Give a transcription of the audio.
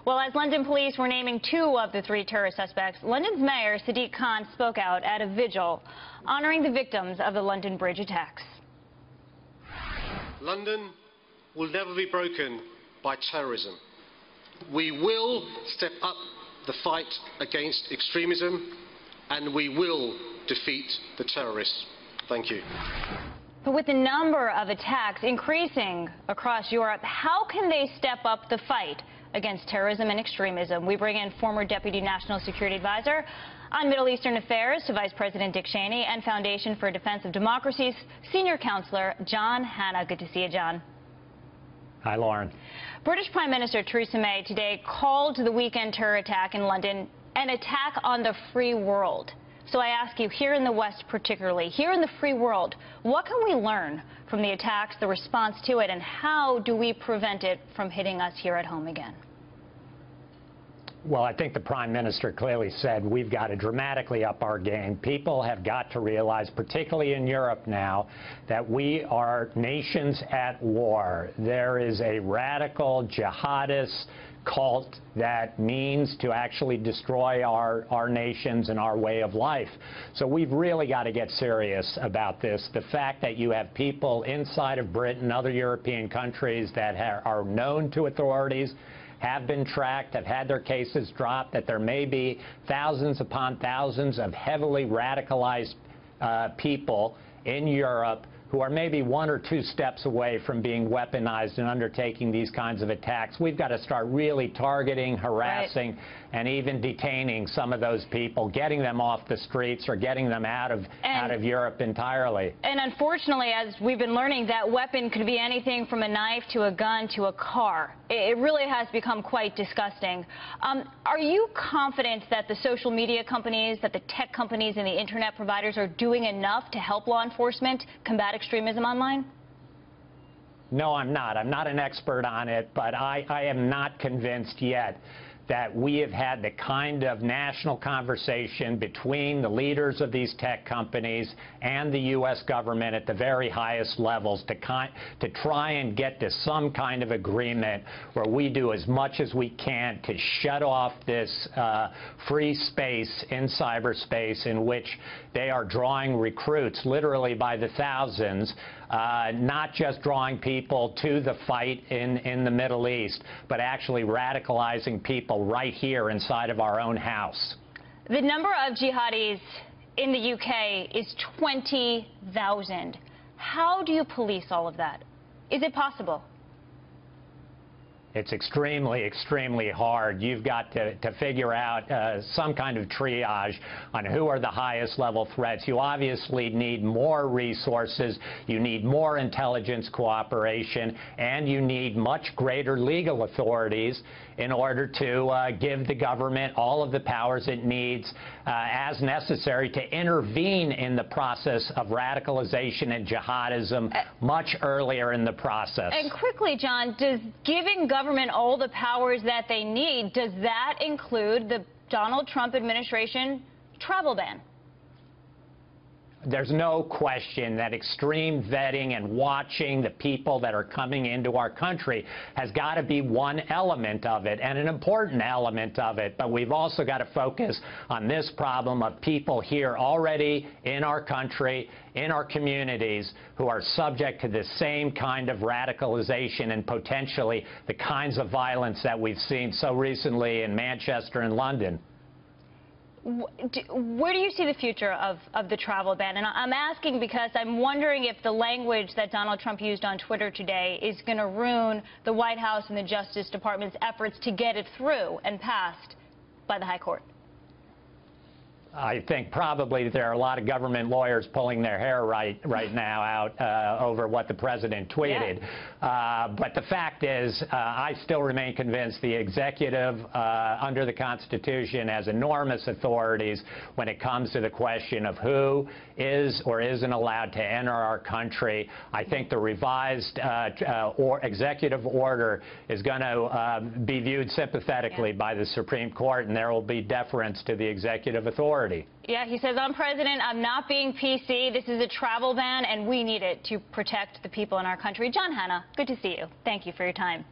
Well, as London police were naming 2 of the 3 terrorist suspects, London's mayor, Sadiq Khan, spoke out at a vigil honoring the victims of the London Bridge attacks. London will never be broken by terrorism. We will step up the fight against extremism, and we will defeat the terrorists. Thank you. But with the number of attacks increasing across Europe, how can they step up the fight against terrorism and extremism? We bring in former Deputy National Security Advisor on Middle Eastern Affairs to Vice President Dick Cheney and Foundation for Defense of Democracy's Senior Counselor John Hanna. Good to see you, John. Hi, Lauren. British Prime Minister Theresa May today called the weekend terror attack in London an attack on the free world. So I ask you, here in the West particularly, here in the free world, what can we learn from the attacks, the response to it, and how do we prevent it from hitting us here at home again? Well, I think the Prime Minister clearly said we've got to dramatically up our game. People have got to realize, particularly in Europe now, that we are nations at war. There is a radical jihadist cult that means to actually destroy our nations and our way of life. So we've really got to get serious about this. The fact that you have people inside of Britain and other European countries that are known to authorities, have been tracked, have had their cases dropped, that there may be thousands upon thousands of heavily radicalized people in Europe who are maybe 1 or 2 steps away from being weaponized and undertaking these kinds of attacks. We've got to start really targeting, harassing, and even detaining some of those people, getting them off the streets or getting them out of Europe entirely. And unfortunately, as we've been learning, that weapon could be anything from a knife to a gun to a car. It really has become quite disgusting. Are you confident that the social media companies, that the tech companies and the internet providers are doing enough to help law enforcement combat extremism online? No, I'm not. I'm not an expert on it, but I am not convinced yet that we have had the kind of national conversation between the leaders of these tech companies and the U.S. government at the very highest levels to try and get to some kind of agreement where we do as much as we can to shut off this free space in cyberspace in which they are drawing recruits literally by the thousands, not just drawing people to the fight in the Middle East, but actually radicalizing people right here inside of our own house. The number of jihadis in the UK is 20,000. How do you police all of that? Is it possible? It's extremely, extremely hard. You've got to figure out some kind of triage on who are the highest level threats. You obviously need more resources, you need more intelligence cooperation, and you need much greater legal authorities in order to give the government all of the powers it needs as necessary to intervene in the process of radicalization and jihadism much earlier in the process. And quickly, John, does giving government all the powers that they need, does that include the Donald Trump administration travel ban? There's no question that extreme vetting and watching the people that are coming into our country has got to be one element of it, and an important element of it. But we've also got to focus on this problem of people here already in our country, in our communities, who are subject to the same kind of radicalization and potentially the kinds of violence that we've seen so recently in Manchester and London. Where do you see the future of the travel ban? And I'm asking because I'm wondering if the language that Donald Trump used on Twitter today is going to ruin the White House and the Justice Department's efforts to get it through and passed by the High Court. I think probably there are a lot of government lawyers pulling their hair right now out over what the president tweeted. Yeah. But the fact is, I still remain convinced the executive, under the Constitution, has enormous authorities when it comes to the question of who is or isn't allowed to enter our country. I think the revised executive order is going to be viewed sympathetically by the Supreme Court, and there will be deference to the executive authority. Yeah, he says, I'm president, I'm not being PC, this is a travel ban, and we need it to protect the people in our country. John Hanna, good to see you. Thank you for your time.